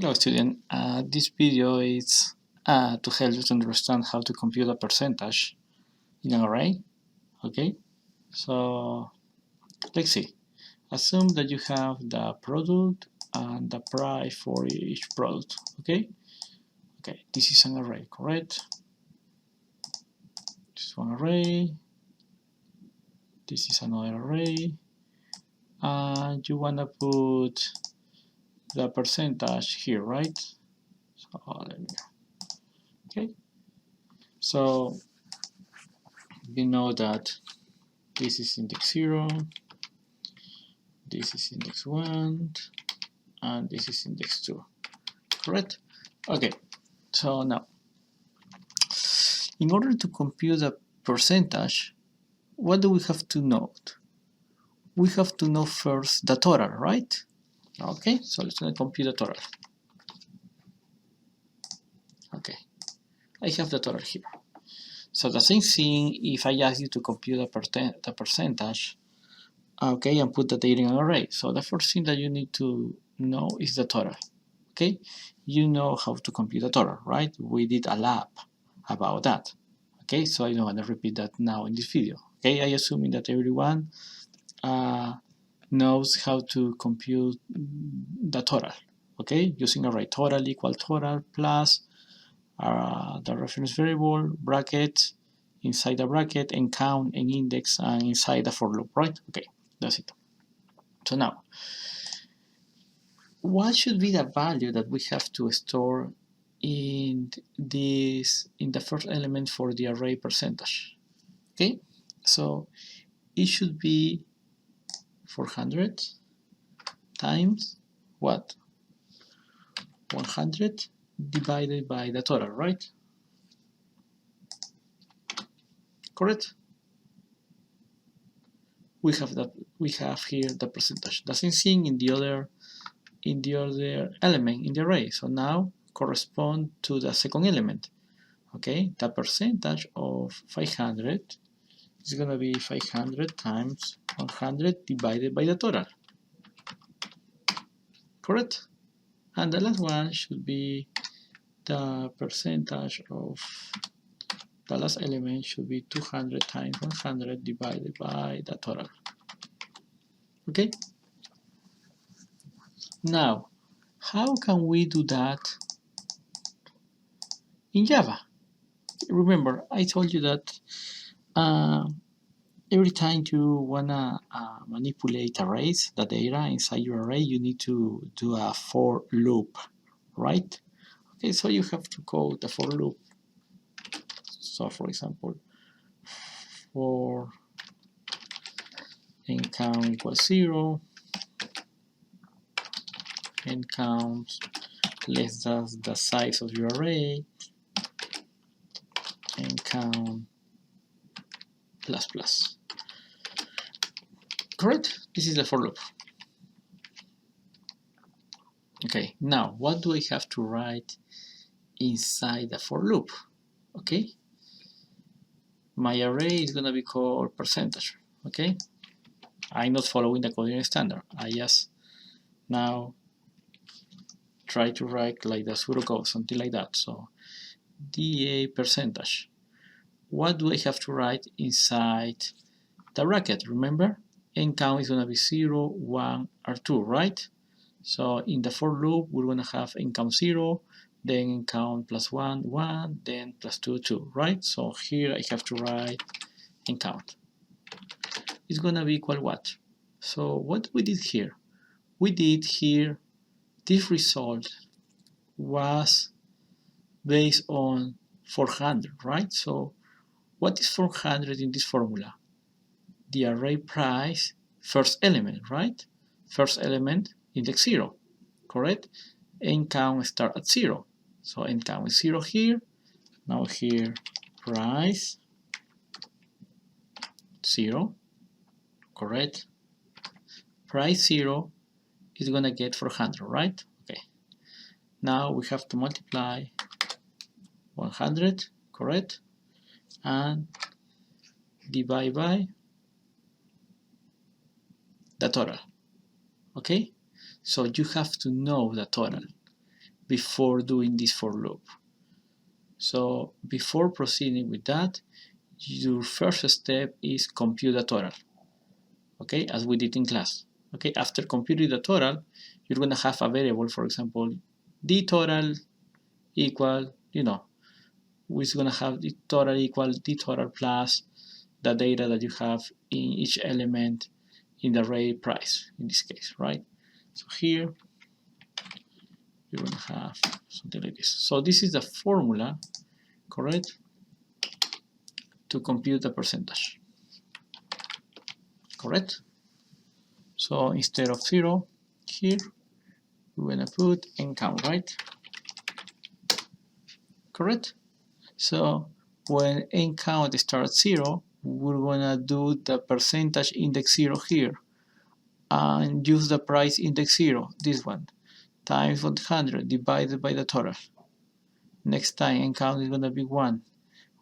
Hello student, this video is to help you to understand how to compute a percentage in an array. Okay, so let's see. Assume that you have the product and the price for each product. Okay, this is an array, correct? This is one array, this is another array, and you want to put the percentage here, right? Okay, so you know that this is index 0, this is index 1, and this is index 2, correct? Okay, so now, in order to compute the percentage, what do we have to note? We have to know first the total, right? Okay, so let's compute the total. Okay, I have the total here. So the same thing if I ask you to compute the percentage, okay, and put the data in an array. So the first thing that you need to know is the total. Okay, you know how to compute the total, right? We did a lab about that. Okay, so I don't want to repeat that now in this video. Okay, I assuming that everyone knows how to compute the total. Okay, using array total equal total plus the reference variable bracket, inside the bracket, and count and index, and inside the for loop, right? Okay, that's it. So now, what should be the value that we have to store in the first element for the array percentage? Okay, so it should be 400 times what? 100 divided by the total, right? Correct? We have here the percentage. The same thing in the other element in the array. So now correspond to the second element. Okay, the percentage of 500 is going to be 500 times 100 divided by the total. Correct? And the last one should be the percentage of the last element should be 200 times 100 divided by the total. Okay? Now, how can we do that in Java? Remember, I told you that every time you wanna manipulate arrays, the data inside your array, you need to do a for loop, right? Okay, so you have to code the for loop. So for example, for n count equals 0, n count less than the size of your array, n count plus plus. Correct? This is the for loop. Okay, now what do I have to write inside the for loop? Okay, my array is gonna be called percentage. Okay, I'm not following the coding standard. I just now try to write like the pseudocode, something like that. So DA percentage. What do I have to write inside the bracket? Remember, n count is gonna be 0, 1, or 2, right? So in the for loop, we're gonna have n count 0, then n count plus 1, 1, then plus 2, 2, right? So here I have to write n count. It's gonna be equal what? So what we did here? We did here, this result was based on 400, right? So what is 400 in this formula? The array price first element, right? First element index 0, correct? N count start at 0. So n count is 0 here. Now here price 0, correct? Price 0 is gonna get 400, right? Okay. Now we have to multiply 100, correct? And divide by the total. Okay? So you have to know the total. before doing this for loop. So before proceeding with that, your first step is compute the total, okay, as we did in class. Okay, after computing the total, you're going to have a variable, for example, the total equal, we're going to have the total equal the total plus the data that you have in each element in the array price, in this case, right? So here, you're going to have something like this. So this is the formula, correct, to compute the percentage, correct? So instead of 0, here, we're going to put ncount, right? Correct? So when ncount starts 0, we're going to do the percentage index 0 here and use the price index 0, this one, times 100 divided by the total. Next time ncount is going to be 1.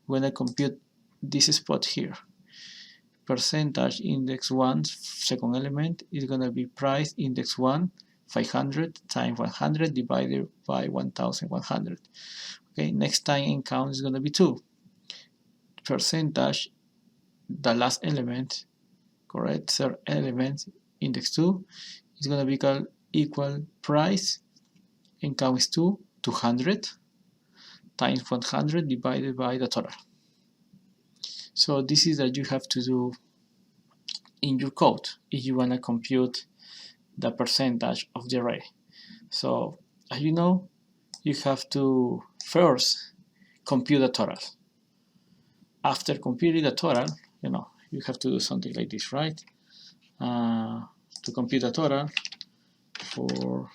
We're going to compute this spot here. Percentage index 1, second element, is going to be price index 1, 500 times 100 divided by 1100. Okay, next time ncount is going to be 2. Percentage, the last element, correct, third element, index 2, is going to be equal price, ncount is 2, 200 times 100 divided by the total. So this is that you have to do in your code if you want to compute the percentage of the array. So as you know, you have to first compute the total. After computing the total, you have to do something like this, right? To compute the total for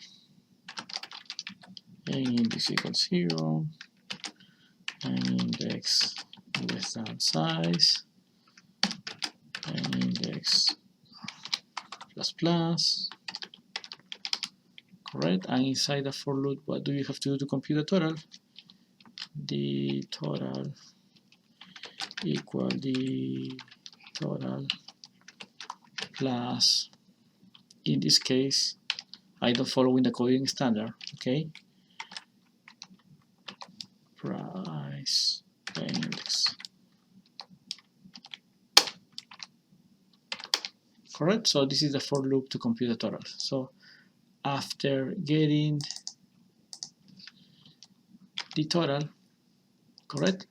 n index equals 0, n index less than size, n index plus plus, correct? And inside the for loop, what do you have to do to compute the total? The total equal the total plus, in this case, I don't follow in the coding standard, okay? Price index. Correct? So this is the for loop to compute the total. So after getting the total, correct,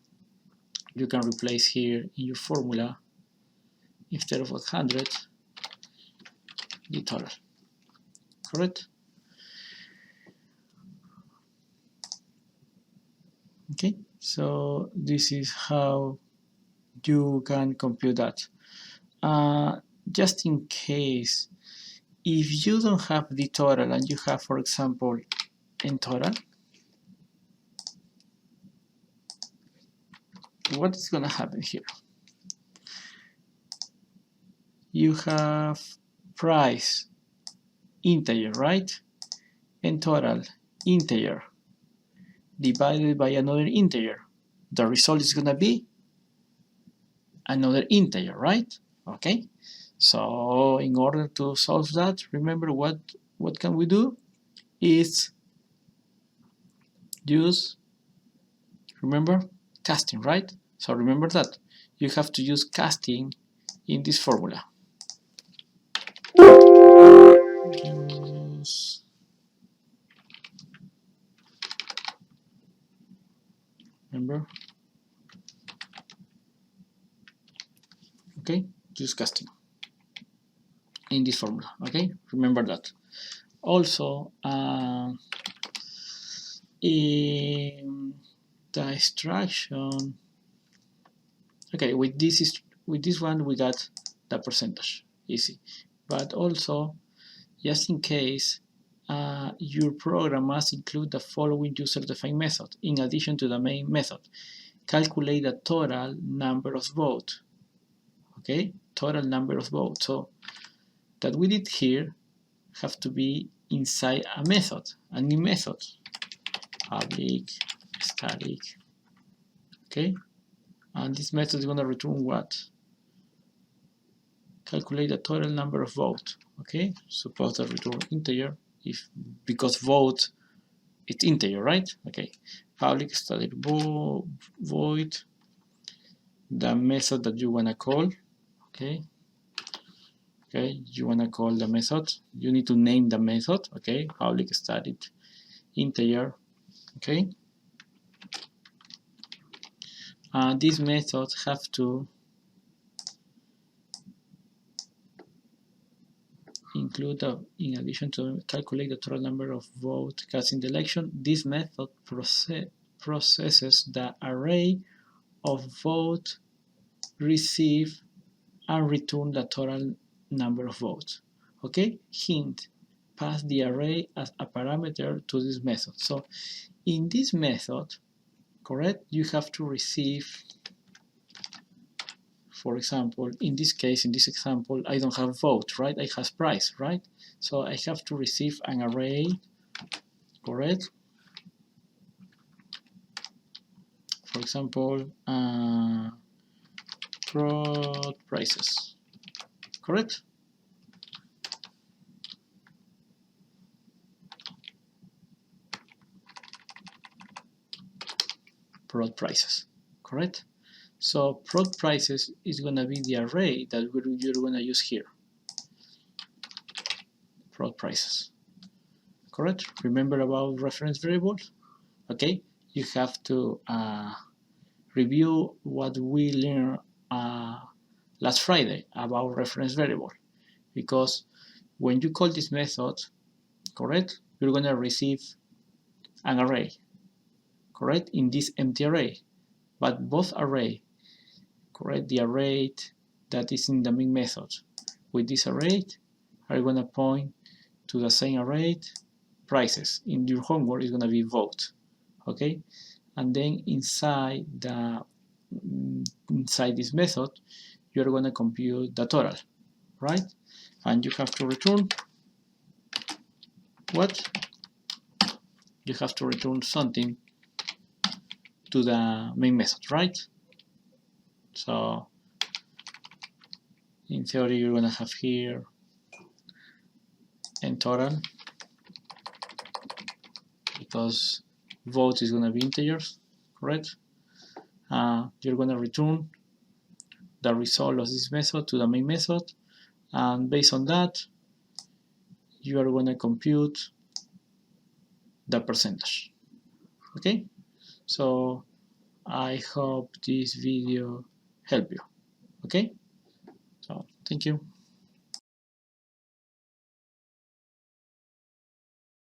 you can replace here in your formula, instead of 100, the total, correct? Okay, so this is how you can compute that. Just in case, if you don't have the total and you have, for example, n total, what is going to happen here? You have price integer, right? N total integer divided by another integer. The result is going to be another integer, right? Okay, so in order to solve that, remember what can we do is use, remember, casting, right? So remember that you have to use casting in this formula. Use remember, okay, use casting in this formula, okay, remember that. Also, in the extraction, okay, with this one we got the percentage, easy. But also, just in case, your program must include the following user-defined method in addition to the main method. Calculate the total number of votes. Okay, total number of votes. So that we did here have to be inside a method, a new method, public static. Okay, and this method is going to return what? Calculate the total number of votes. Okay, suppose the return integer, because vote it's integer, right? Okay, public static void the method that you wanna call. Okay, you wanna call the method. You need to name the method. Okay, public static integer. Okay, these methods have to include, in addition to calculate the total number of votes cast in the election, this method processes the array of votes received and return the total number of votes. Okay, hint, pass the array as a parameter to this method. So in this method, correct, you have to receive, for example, in this case, in this example, I don't have vote, right? I have price, right? So I have to receive an array, correct? For example, prod prices, correct? Prod prices, correct? So prod prices is going to be the array that you're going to use here. Prod prices, correct? Remember about reference variables? Okay, you have to review what we learned last Friday about reference variable, because when you call this method, correct, you're going to receive an array, correct, in this empty array, but both array, correct, the array that is in the main method with this array are going to point to the same array prices. In your homework is going to be vote, okay, and then inside this method you're going to compute the total, right? And you have to return what? You have to return something to the main method, right? So in theory you're going to have here n total, because vote is going to be integers, correct? You're going to return the result of this method to the main method, and based on that you are going to compute the percentage. Okay, so I hope this video helped you. Okay, so thank you.